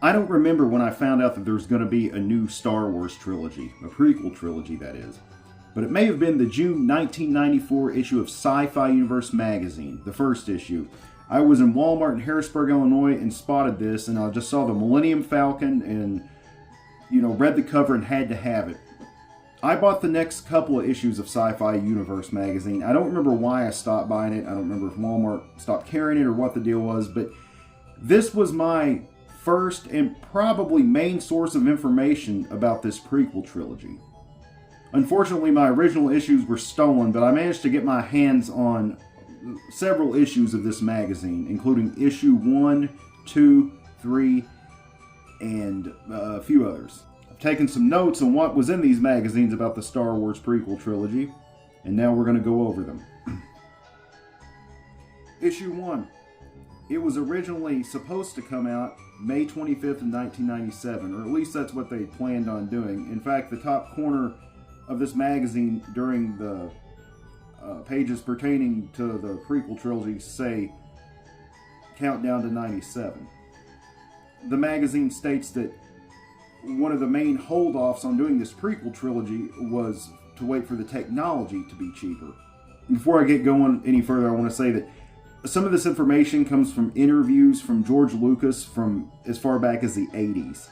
I don't remember when I found out that there's going to be a new Star Wars trilogy, a prequel trilogy that is. But it may have been the June 1994 issue of Sci-Fi Universe magazine, the first issue. I was in Walmart in Harrisburg, Illinois, and spotted this, and I just saw the Millennium Falcon and, read the cover and had to have it. I bought the next couple of issues of Sci-Fi Universe magazine. I don't remember why I stopped buying it. I don't remember if Walmart stopped carrying it or what the deal was, but this was my first and probably main source of information about this prequel trilogy. Unfortunately, my original issues were stolen, but I managed to get my hands on several issues of this magazine, including issue 1, 2, 3, and a few others. I've taken some notes on what was in these magazines about the Star Wars prequel trilogy, and now we're going to go over them. Issue 1. It was originally supposed to come out May 25th of 1997, or at least that's what they planned on doing. In fact, the top corner of this magazine during the pages pertaining to the prequel trilogy say countdown to 97. The magazine states that one of the main holdoffs on doing this prequel trilogy was to wait for the technology to be cheaper. Before I get going any further, I want to say that some of this information comes from interviews from George Lucas from as far back as the 80s.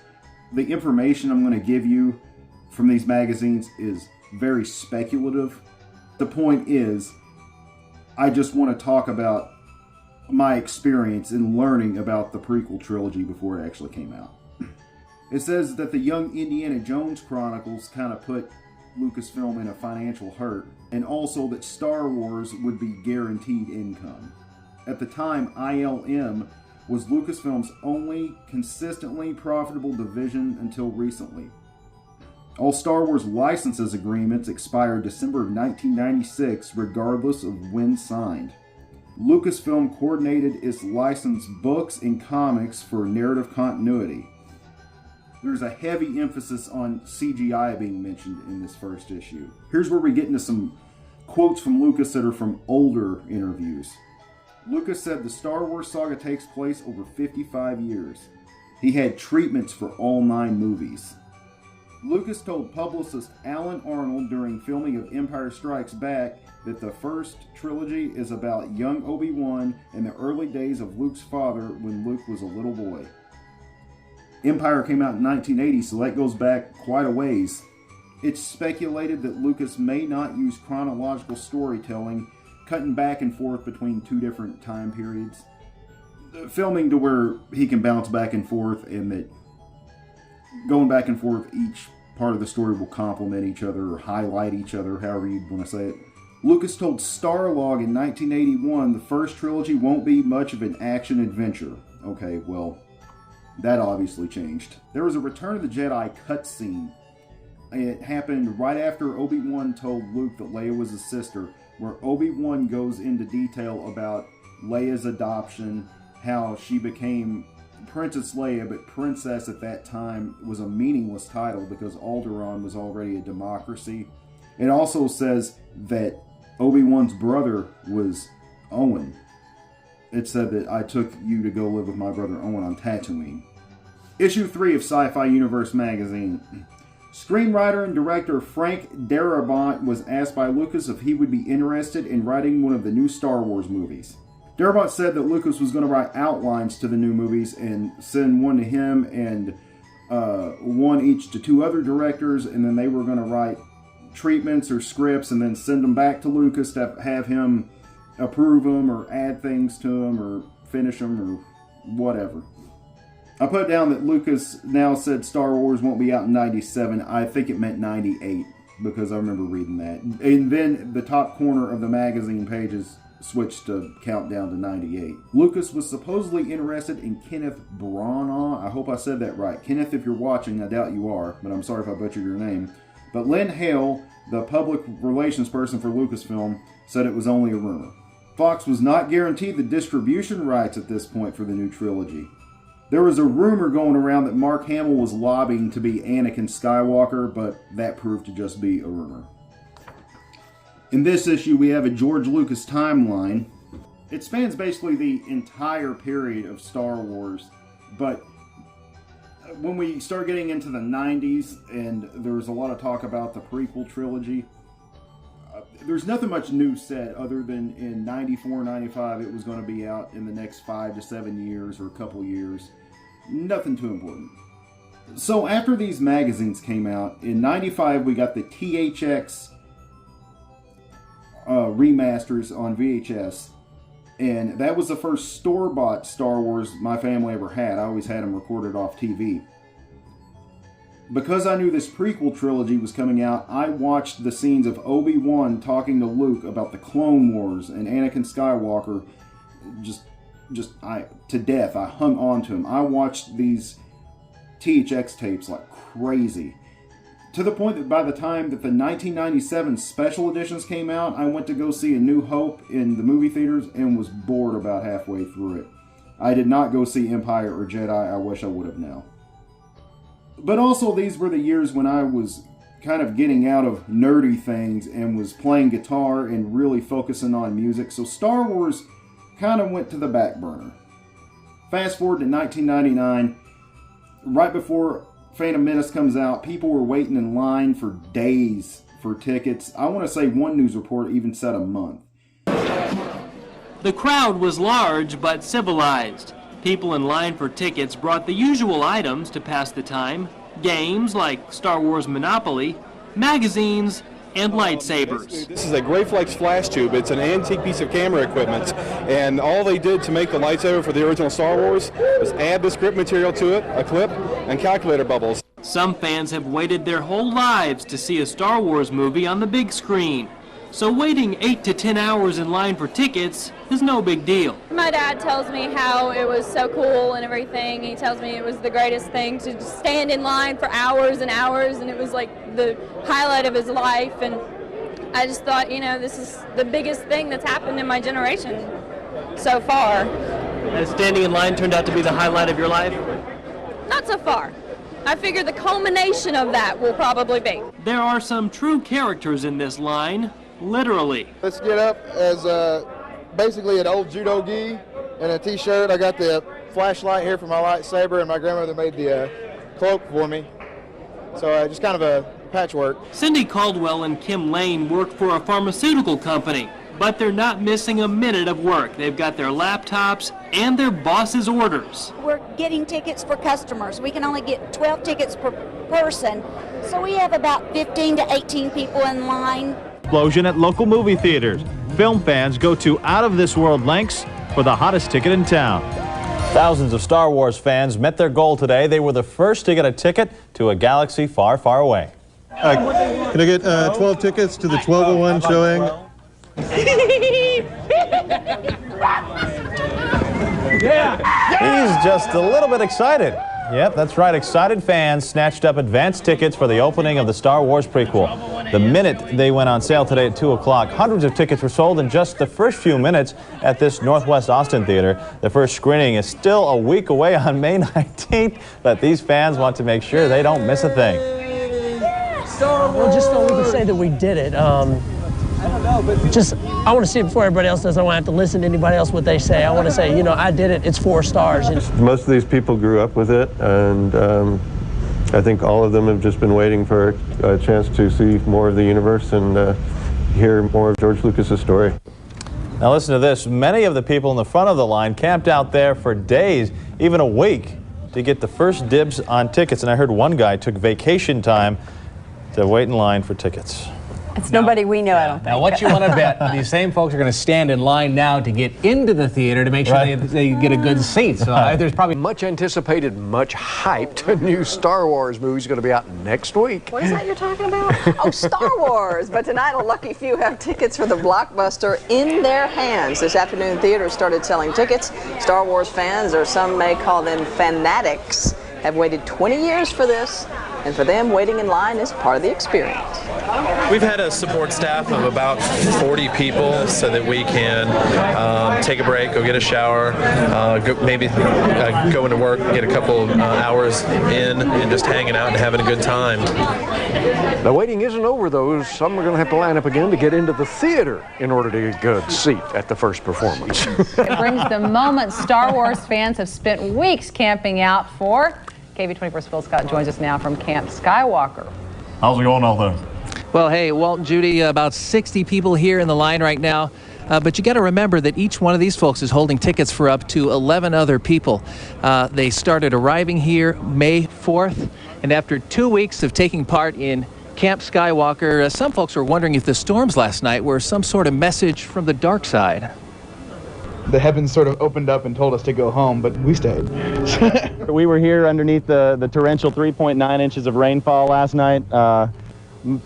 The information I'm going to give you from these magazines is very speculative. The point is, I just want to talk about my experience in learning about the prequel trilogy before it actually came out. It says that the Young Indiana Jones Chronicles kind of put Lucasfilm in a financial hurt, and also that Star Wars would be guaranteed income. At the time, ILM was Lucasfilm's only consistently profitable division until recently. All Star Wars licenses agreements expired December of 1996, regardless of when signed. Lucasfilm coordinated its licensed books and comics for narrative continuity. There's a heavy emphasis on CGI being mentioned in this first issue. Here's where we get into some quotes from Lucas that are from older interviews. Lucas said the Star Wars saga takes place over 55 years. He had treatments for all 9 movies. Lucas told publicist Alan Arnold during filming of Empire Strikes Back that the first trilogy is about young Obi-Wan and the early days of Luke's father when Luke was a little boy. Empire came out in 1980, so that goes back quite a ways. It's speculated that Lucas may not use chronological storytelling, cutting back and forth between 2 different time periods. Filming to where he can bounce back and forth, and that going back and forth, each part of the story will complement each other or highlight each other, however you'd want to say it. Lucas told Starlog in 1981 the first trilogy won't be much of an action adventure. Okay, well, that obviously changed. There was a Return of the Jedi cutscene. It happened right after Obi-Wan told Luke that Leia was his sister, where Obi-Wan goes into detail about Leia's adoption, how she became Princess Leia, but Princess at that time was a meaningless title because Alderaan was already a democracy. It also says that Obi-Wan's brother was Owen. It said that I took you to go live with my brother Owen on Tatooine. Issue 3 of Sci-Fi Universe magazine. Screenwriter and director Frank Darabont was asked by Lucas if he would be interested in writing one of the new Star Wars movies. Darabont said that Lucas was going to write outlines to the new movies and send one to him and one each to 2 other directors, and then they were going to write treatments or scripts and then send them back to Lucas to have him approve them or add things to them or finish them or whatever. I put down that Lucas now said Star Wars won't be out in 97. I think it meant 98 because I remember reading that. And then the top corner of the magazine pages switched to countdown to 98. Lucas was supposedly interested in Kenneth Branagh. I hope I said that right. Kenneth, if you're watching, I doubt you are, but I'm sorry if I butchered your name. But Lynn Hale, the public relations person for Lucasfilm, said it was only a rumor. Fox was not guaranteed the distribution rights at this point for the new trilogy. There was a rumor going around that Mark Hamill was lobbying to be Anakin Skywalker, but that proved to just be a rumor. In this issue, we have a George Lucas timeline. It spans basically the entire period of Star Wars, but when we start getting into the 90s, and there's a lot of talk about the prequel trilogy, there's nothing much new said other than in 94, 95, it was going to be out in the next 5 to 7 years or a couple years. Nothing too important. So after these magazines came out, in 95 we got the THX remasters on VHS. And that was the first store-bought Star Wars my family ever had. I always had them recorded off TV. Because I knew this prequel trilogy was coming out, I watched the scenes of Obi-Wan talking to Luke about the Clone Wars and Anakin Skywalker to death. I hung on to them. I watched these THX tapes like crazy. To the point that by the time that the 1997 special editions came out, I went to go see A New Hope in the movie theaters and was bored about halfway through it. I did not go see Empire or Jedi. I wish I would have now. But also, these were the years when I was kind of getting out of nerdy things and was playing guitar and really focusing on music, so Star Wars kind of went to the back burner. Fast forward to 1999, right before Phantom Menace comes out, people were waiting in line for days for tickets. I want to say one news report even said a month. The crowd was large but civilized. People in line for tickets brought the usual items to pass the time. Games like Star Wars Monopoly, magazines, and lightsabers. This is a Greyflex flash tube. It's an antique piece of camera equipment, and all they did to make the lightsaber for the original Star Wars was add the script material to it, a clip, and calculator bubbles. Some fans have waited their whole lives to see a Star Wars movie on the big screen. So waiting 8 to 10 hours in line for tickets is no big deal. My dad tells me how it was so cool and everything. He tells me it was the greatest thing to just stand in line for hours and hours, and it was like the highlight of his life. And I just thought, you know, this is the biggest thing that's happened in my generation so far. Has standing in line turned out to be the highlight of your life? Not so far. I figure the culmination of that will probably be. There are some true characters in this line. Literally. Let's get up as basically an old judo gi and a t-shirt. I got the flashlight here for my lightsaber, and my grandmother made the cloak for me. So just kind of a patchwork. Cindy Caldwell and Kim Lane work for a pharmaceutical company, but they're not missing a minute of work. They've got their laptops and their boss's orders. We're getting tickets for customers. We can only get 12 tickets per person, so we have about 15 to 18 people in line. Explosion at local movie theaters. Film fans go to out-of-this-world lengths for the hottest ticket in town. Thousands of Star Wars fans met their goal today. They were the first to get a ticket to a galaxy far, far away. Can I get 12 tickets to the 12:01 showing? He's just a little bit excited. Yep, that's right. Excited fans snatched up advance tickets for the opening of the Star Wars prequel. The minute they went on sale today at 2 o'clock, hundreds of tickets were sold in just the first few minutes at this Northwest Austin theater. The first screening is still a week away on May 19th, but these fans want to make sure they don't miss a thing. Well, just so we can say that we did it. I want to see it before everybody else does. I don't want to have to listen to anybody else what they say. I want to say, you know, I did it. It's 4 stars. Most of these people grew up with it, and I think all of them have just been waiting for a chance to see more of the universe and hear more of George Lucas's story. Now listen to this. Many of the people in the front of the line camped out there for days, even a week, to get the first dibs on tickets. And I heard one guy took vacation time to wait in line for tickets. It's nobody we know, I don't think. Now, what you want to bet, these same folks are going to stand in line now to get into the theater to make sure they get a good seat. So there's probably much anticipated, much hyped new Star Wars movie is going to be out next week. What is that you're talking about? Oh, Star Wars. But tonight, a lucky few have tickets for the blockbuster in their hands. This afternoon, theaters started selling tickets. Star Wars fans, or some may call them fanatics, have waited 20 years for this. And for them, waiting in line is part of the experience. We've had a support staff of about 40 people so that we can take a break, go get a shower, go into work, get a couple hours in and just hanging out and having a good time. The waiting isn't over, though. Some are going to have to line up again to get into the theater in order to get a good seat at the first performance. It brings the moment Star Wars fans have spent weeks camping out for. KV24's Phil Scott joins us now from Camp Skywalker. How's it going out there? Well, hey, Walt and Judy, about 60 people here in the line right now. But you got to remember that each one of these folks is holding tickets for up to 11 other people. They started arriving here May 4th, and after 2 weeks of taking part in Camp Skywalker, some folks were wondering if the storms last night were some sort of message from the dark side. The heavens sort of opened up and told us to go home, but we stayed. We were here underneath the torrential 3.9 inches of rainfall last night.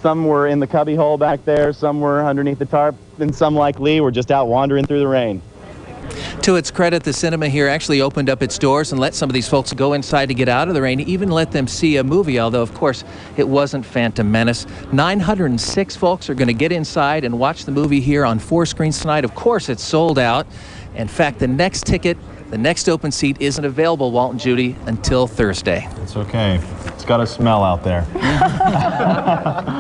Some were in the cubby hole back there, some were underneath the tarp, and some, like Lee, were just out wandering through the rain. To its credit, the cinema here actually opened up its doors and let some of these folks go inside to get out of the rain, even let them see a movie, although, of course, it wasn't Phantom Menace. 906 folks are going to get inside and watch the movie here on 4 screens tonight. Of course, it's sold out. In fact, the next ticket, the next open seat, isn't available, Walt and Judy, until Thursday. It's okay. It's got a smell out there.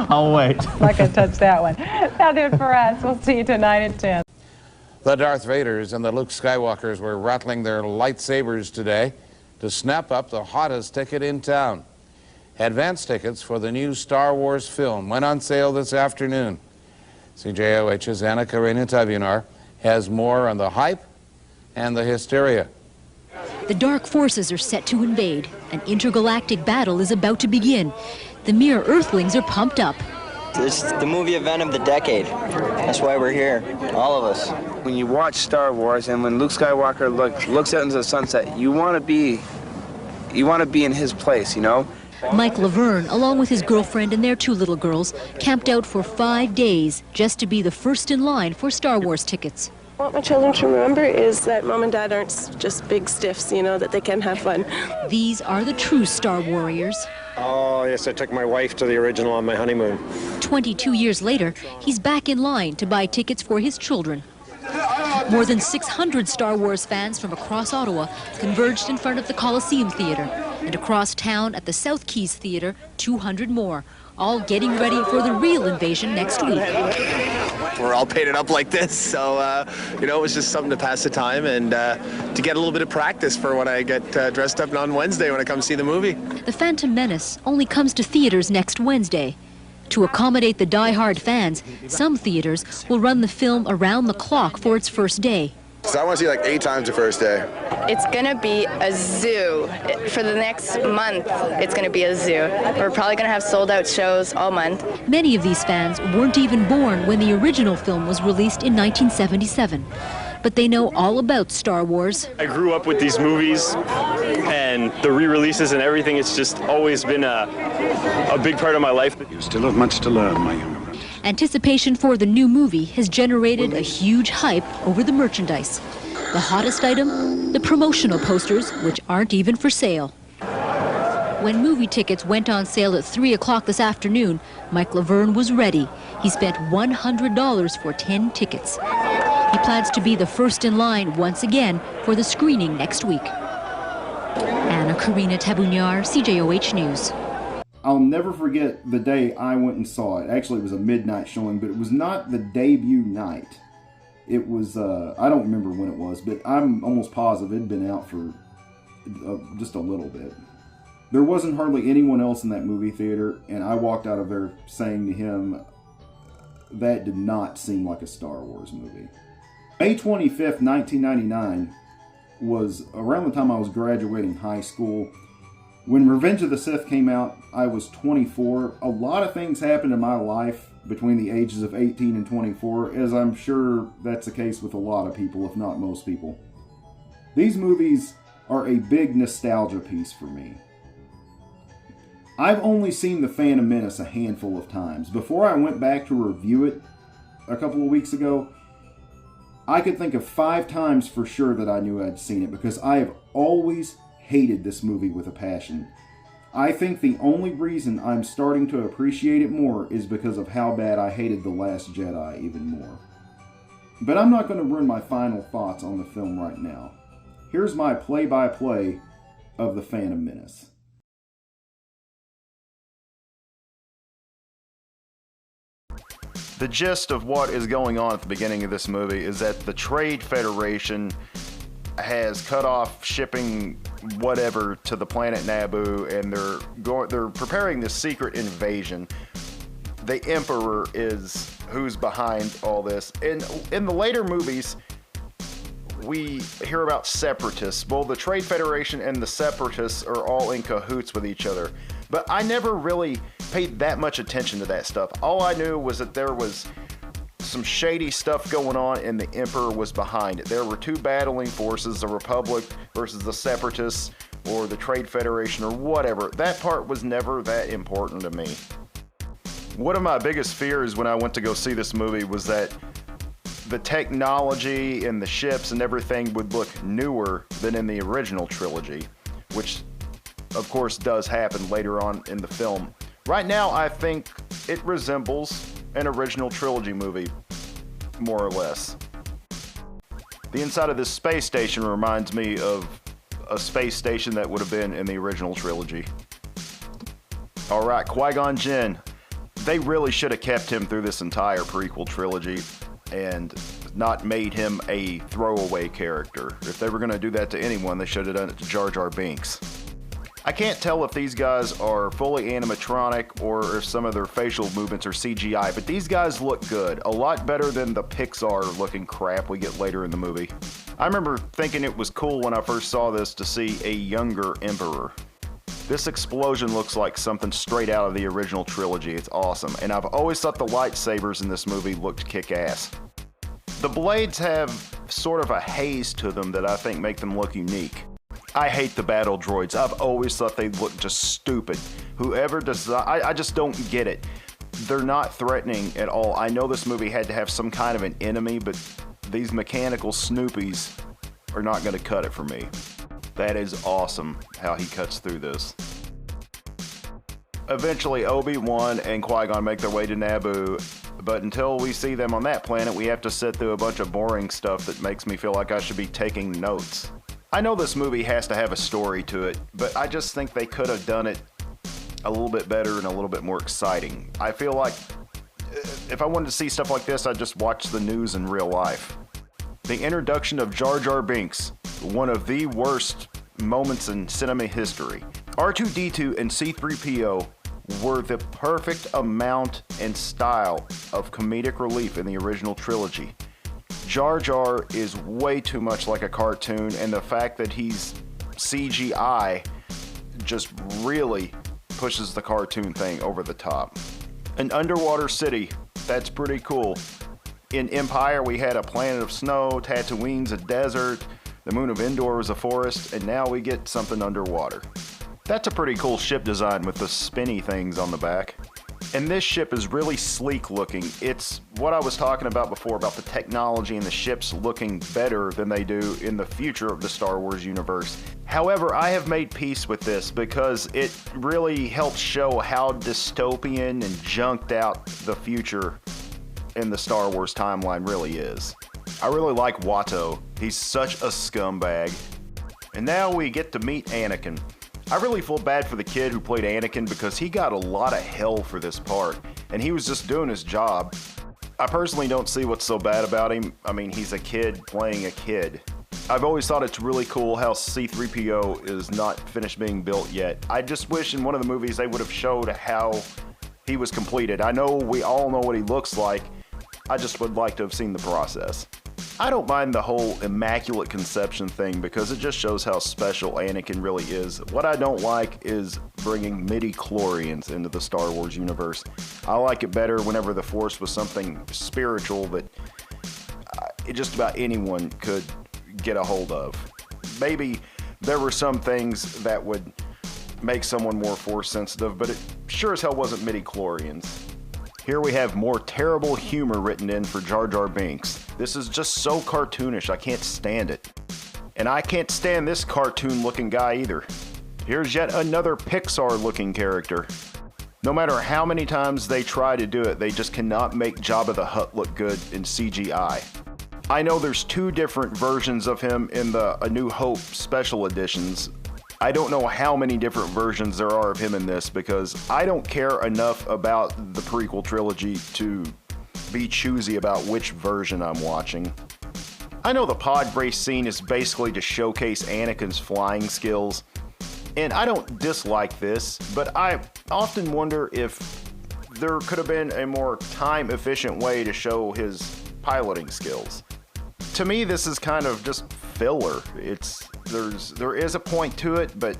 I'll wait. Not going to touch that one. That'll do it for us. We'll see you tonight at 10. The Darth Vaders and the Luke Skywalkers were rattling their lightsabers today to snap up the hottest ticket in town. Advance tickets for the new Star Wars film went on sale this afternoon. CJOH's Anna Karina Tabunar has more on the hype and the hysteria. The dark forces are set to invade. An intergalactic battle is about to begin. The mere Earthlings are pumped up. It's the movie event of the decade. That's why we're here, all of us. When you watch Star Wars and when Luke Skywalker looks out into the sunset, you want to be in his place, you know? Mike Laverne, along with his girlfriend and their 2 little girls, camped out for 5 days just to be the first in line for Star Wars tickets. What I want my children to remember is that Mom and Dad aren't just big stiffs, you know, that they can have fun. These are the true Star Warriors. Oh, yes, I took my wife to the original on my honeymoon. 22 years later, he's back in line to buy tickets for his children. More than 600 Star Wars fans from across Ottawa converged in front of the Coliseum Theatre, and across town at the South Keys Theatre, 200 more, all getting ready for the real invasion next week. We're all painted up like this, so, you know, it was just something to pass the time and to get a little bit of practice for when I get dressed up on Wednesday when I come see the movie. The Phantom Menace only comes to theaters next Wednesday. To accommodate the die-hard fans, some theaters will run the film around the clock for its first day. So I want to see like 8 times the first day. It's going to be a zoo. For the next month, it's going to be a zoo. We're probably going to have sold-out shows all month. Many of these fans weren't even born when the original film was released in 1977. But they know all about Star Wars. I grew up with these movies and the re-releases and everything. It's just always been a big part of my life. You still have much to learn, my young man. Anticipation for the new movie has generated a huge hype over the merchandise. The hottest item, the promotional posters, which aren't even for sale. When movie tickets went on sale at 3 o'clock this afternoon, Mike Laverne was ready. He spent $100 for 10 tickets. He plans to be the first in line once again for the screening next week. Anna Karina Tabunar, CJOH News. I'll never forget the day I went and saw it. Actually, it was a midnight showing, but it was not the debut night. It was, I don't remember when it was, but I'm almost positive it had been out for just a little bit. There wasn't hardly anyone else in that movie theater, and I walked out of there saying to him, that did not seem like a Star Wars movie. May 25th, 1999 was around the time I was graduating high school. When Revenge of the Sith came out, I was 24. A lot of things happened in my life between the ages of 18 and 24, as I'm sure that's the case with a lot of people, if not most people. These movies are a big nostalgia piece for me. I've only seen The Phantom Menace a handful of times. Before I went back to review it a couple of weeks ago, I could think of 5 times for sure that I knew I'd seen it, because I have always hated this movie with a passion. I think the only reason I'm starting to appreciate it more is because of how bad I hated The Last Jedi even more. But I'm not going to ruin my final thoughts on the film right now. Here's my play-by-play of The Phantom Menace. The gist of what is going on at the beginning of this movie is that the Trade Federation has cut off shipping whatever to the planet Naboo, and they're preparing this secret invasion. The Emperor is who's behind all this. And in the later movies, we hear about separatists. Well, the Trade Federation and the separatists are all in cahoots with each other. But I never really paid that much attention to that stuff. All I knew was that there was some shady stuff going on and the Emperor was behind it. There were two battling forces, the Republic versus the separatists or the Trade Federation or whatever. That part was never that important to me. One of my biggest fears when I went to go see this movie was that the technology and the ships and everything would look newer than in the original trilogy, which of course does happen later on in the film. Right now, I think it resembles an original trilogy movie, more or less. The inside of this space station reminds me of a space station that would have been in the original trilogy. Alright, Qui-Gon Jinn. They really should have kept him through this entire prequel trilogy and not made him a throwaway character. If they were going to do that to anyone, they should have done it to Jar Jar Binks. I can't tell if these guys are fully animatronic or if some of their facial movements are CGI, but these guys look good. A lot better than the Pixar looking crap we get later in the movie. I remember thinking it was cool when I first saw this to see a younger Emperor. This explosion looks like something straight out of the original trilogy. It's awesome, and I've always thought the lightsabers in this movie looked kick-ass. The blades have sort of a haze to them that I think make them look unique. I hate the battle droids. I've always thought they look just stupid. Whoever designed, I just don't get it. They're not threatening at all. I know this movie had to have some kind of an enemy, but these mechanical Snoopies are not going to cut it for me. That is awesome how he cuts through this. Eventually, Obi-Wan and Qui-Gon make their way to Naboo, but until we see them on that planet, we have to sit through a bunch of boring stuff that makes me feel like I should be taking notes. I know this movie has to have a story to it, but I just think they could have done it a little bit better and a little bit more exciting. I feel like if I wanted to see stuff like this, I'd just watch the news in real life. The introduction of Jar Jar Binks, one of the worst moments in cinema history. R2-D2 and C-3PO were the perfect amount and style of comedic relief in the original trilogy. Jar Jar is way too much like a cartoon, and the fact that he's CGI just really pushes the cartoon thing over the top. An underwater city, that's pretty cool. In Empire, we had a planet of snow, Tatooine's a desert, the moon of Endor was a forest, and now we get something underwater. That's a pretty cool ship design with the spinny things on the back. And this ship is really sleek looking. It's what I was talking about before about the technology and the ships looking better than they do in the future of the Star Wars universe. However, I have made peace with this because it really helps show how dystopian and junked out the future in the Star Wars timeline really is. I really like Watto. He's such a scumbag. And now we get to meet Anakin. I really feel bad for the kid who played Anakin because he got a lot of hell for this part, and he was just doing his job. I personally don't see what's so bad about him. I mean, he's a kid playing a kid. I've always thought it's really cool how C-3PO is not finished being built yet. I just wish in one of the movies they would have showed how he was completed. I know we all know what he looks like. I just would like to have seen the process. I don't mind the whole immaculate conception thing because it just shows how special Anakin really is. What I don't like is bringing midi-chlorians into the Star Wars universe. I like it better whenever the Force was something spiritual that just about anyone could get a hold of. Maybe there were some things that would make someone more Force sensitive, but it sure as hell wasn't midi-chlorians. Here we have more terrible humor written in for Jar Jar Binks. This is just so cartoonish, I can't stand it. And I can't stand this cartoon-looking guy either. Here's yet another Pixar-looking character. No matter how many times they try to do it, they just cannot make Jabba the Hutt look good in CGI. I know there's two different versions of him in the A New Hope special editions. I don't know how many different versions there are of him in this because I don't care enough about the prequel trilogy to be choosy about which version I'm watching. I know the pod race scene is basically to showcase Anakin's flying skills, and I don't dislike this, but I often wonder if there could have been a more time-efficient way to show his piloting skills. To me, this is kind of just filler. There is a point to it, but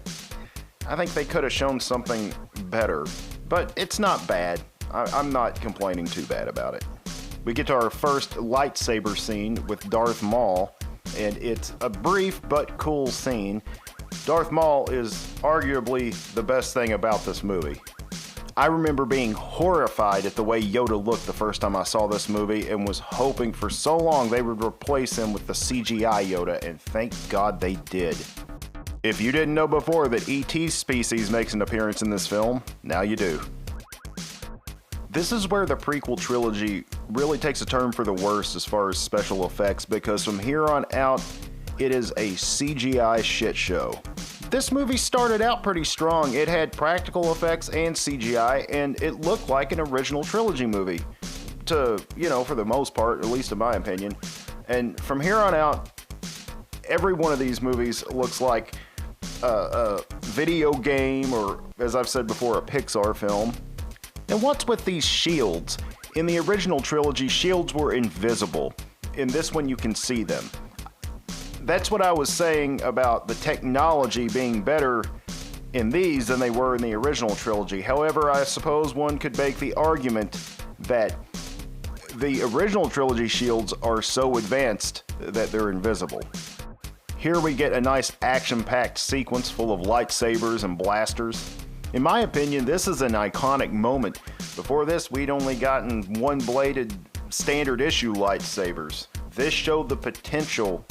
I think they could have shown something better. But it's not bad. I'm not complaining too bad about it. We get to our first lightsaber scene with Darth Maul, and it's a brief but cool scene. Darth Maul is arguably the best thing about this movie. I remember being horrified at the way Yoda looked the first time I saw this movie and was hoping for so long they would replace him with the CGI Yoda, and thank God they did. If you didn't know before that E.T.'s species makes an appearance in this film, now you do. This is where the prequel trilogy really takes a turn for the worse as far as special effects, because from here on out, it is a CGI shit show. This movie started out pretty strong. It had practical effects and CGI, and it looked like an original trilogy movie. For the most part, at least in my opinion. And from here on out, every one of these movies looks like a video game, or as I've said before, a Pixar film. And what's with these shields? In the original trilogy, shields were invisible. In this one, you can see them. That's what I was saying about the technology being better in these than they were in the original trilogy. However, I suppose one could make the argument that the original trilogy shields are so advanced that they're invisible. Here we get a nice action-packed sequence full of lightsabers and blasters. In my opinion, this is an iconic moment. Before this, we'd only gotten one-bladed standard issue lightsabers. This showed the potential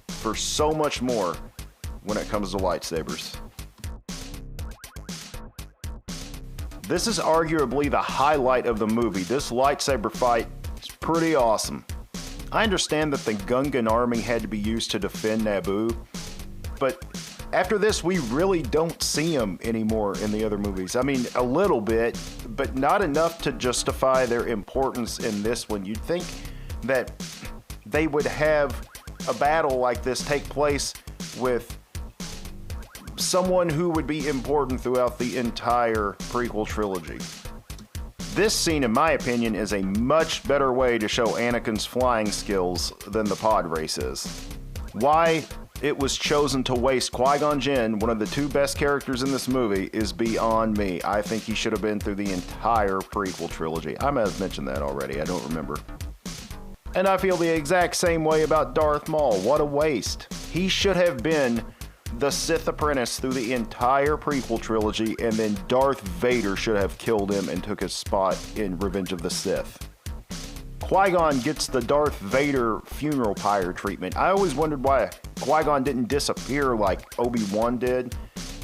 for so much more when it comes to lightsabers. This is arguably the highlight of the movie. This lightsaber fight is pretty awesome. I understand that the Gungan army had to be used to defend Naboo, but after this, we really don't see them anymore in the other movies. I mean, a little bit, but not enough to justify their importance in this one. You'd think that they would have a battle like this take place with someone who would be important throughout the entire prequel trilogy. This scene, in my opinion, is a much better way to show Anakin's flying skills than the pod race is. Why it was chosen to waste Qui-Gon Jinn, one of the two best characters in this movie, is beyond me. I think he should have been through the entire prequel trilogy. I may have mentioned that already, I don't remember. And I feel the exact same way about Darth Maul. What a waste. He should have been the Sith apprentice through the entire prequel trilogy, and then Darth Vader should have killed him and took his spot in Revenge of the Sith. Qui-Gon gets the Darth Vader funeral pyre treatment. I always wondered why Qui-Gon didn't disappear like Obi-Wan did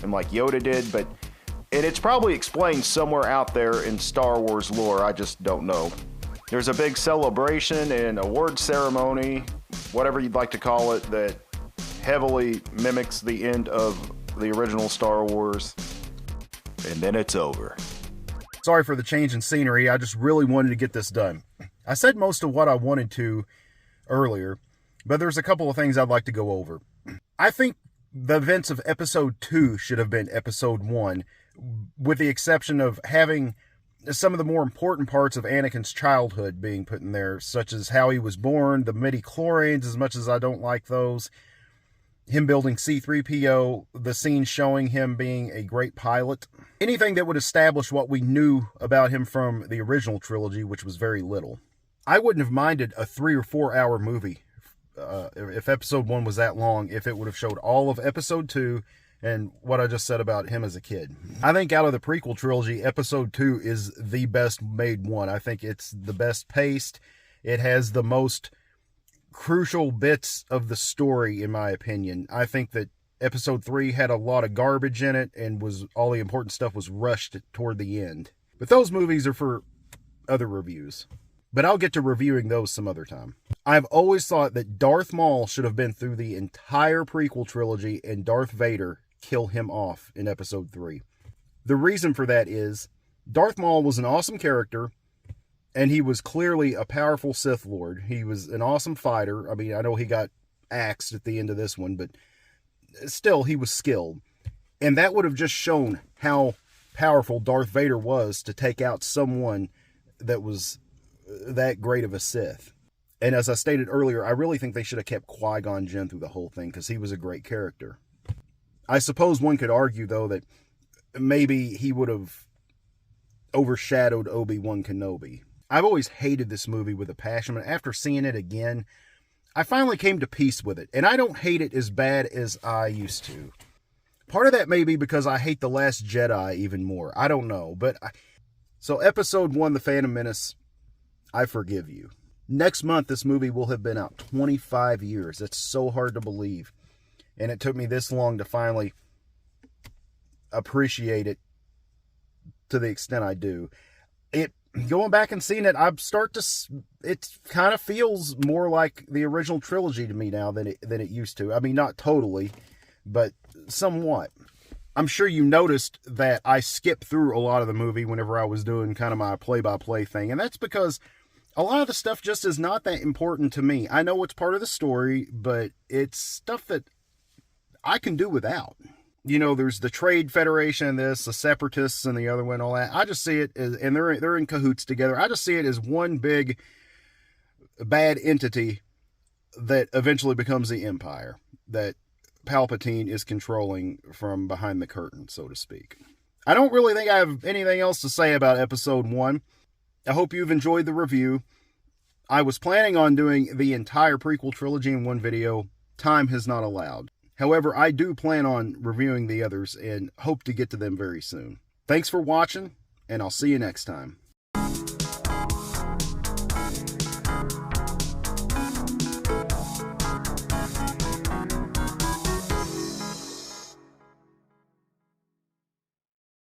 and like Yoda did, and it's probably explained somewhere out there in Star Wars lore, I just don't know. There's a big celebration and award ceremony, whatever you'd like to call it, that heavily mimics the end of the original Star Wars, and then it's over. Sorry for the change in scenery, I just really wanted to get this done. I said most of what I wanted to earlier, but there's a couple of things I'd like to go over. I think the events of Episode 2 should have been Episode 1, with the exception of having some of the more important parts of Anakin's childhood being put in there, such as how he was born, the midi-chlorians, as much as I don't like those, him building C-3PO, the scene showing him being a great pilot. Anything that would establish what we knew about him from the original trilogy, which was very little. I wouldn't have minded a 3 or 4 hour movie if Episode 1 was that long, if it would have showed all of Episode 2 and what I just said about him as a kid. I think out of the prequel trilogy, Episode 2 is the best made one. I think it's the best paced. It has the most crucial bits of the story, in my opinion. I think that Episode 3 had a lot of garbage in it, and all the important stuff was rushed toward the end. But those movies are for other reviews. But I'll get to reviewing those some other time. I've always thought that Darth Maul should have been through the entire prequel trilogy and Darth Vader kill him off in Episode 3. The reason for that is Darth Maul was an awesome character, And he was clearly a powerful Sith Lord. He was an awesome fighter. I mean, I know he got axed at the end of this one, but still, he was skilled. And that would have just shown how powerful Darth Vader was to take out someone that was that great of a Sith. And as I stated earlier, I really think they should have kept Qui-Gon Jinn through the whole thing, because he was a great character. I suppose one could argue, though, that maybe he would have overshadowed Obi-Wan Kenobi. I've always hated this movie with a passion, but after seeing it again, I finally came to peace with it. And I don't hate it as bad as I used to. Part of that may be because I hate The Last Jedi even more. I don't know. So Episode 1, The Phantom Menace, I forgive you. Next month, this movie will have been out 25 years. That's so hard to believe. And it took me this long to finally appreciate it to the extent I do. Going back and seeing it, it kind of feels more like the original trilogy to me now than it used to. I mean, not totally, but somewhat. I'm sure you noticed that I skipped through a lot of the movie whenever I was doing kind of my play-by-play thing, and that's because a lot of the stuff just is not that important to me. I know it's part of the story, but it's stuff that I can do without. You know, there's the Trade Federation and this, the Separatists and the other one, all that. I just see it as, and they're in cahoots together. I just see it as one big bad entity that eventually becomes the Empire that Palpatine is controlling from behind the curtain, so to speak. I don't really think I have anything else to say about Episode 1. I hope you've enjoyed the review. I was planning on doing the entire prequel trilogy in one video. Time has not allowed. However, I do plan on reviewing the others and hope to get to them very soon. Thanks for watching, and I'll see you next time.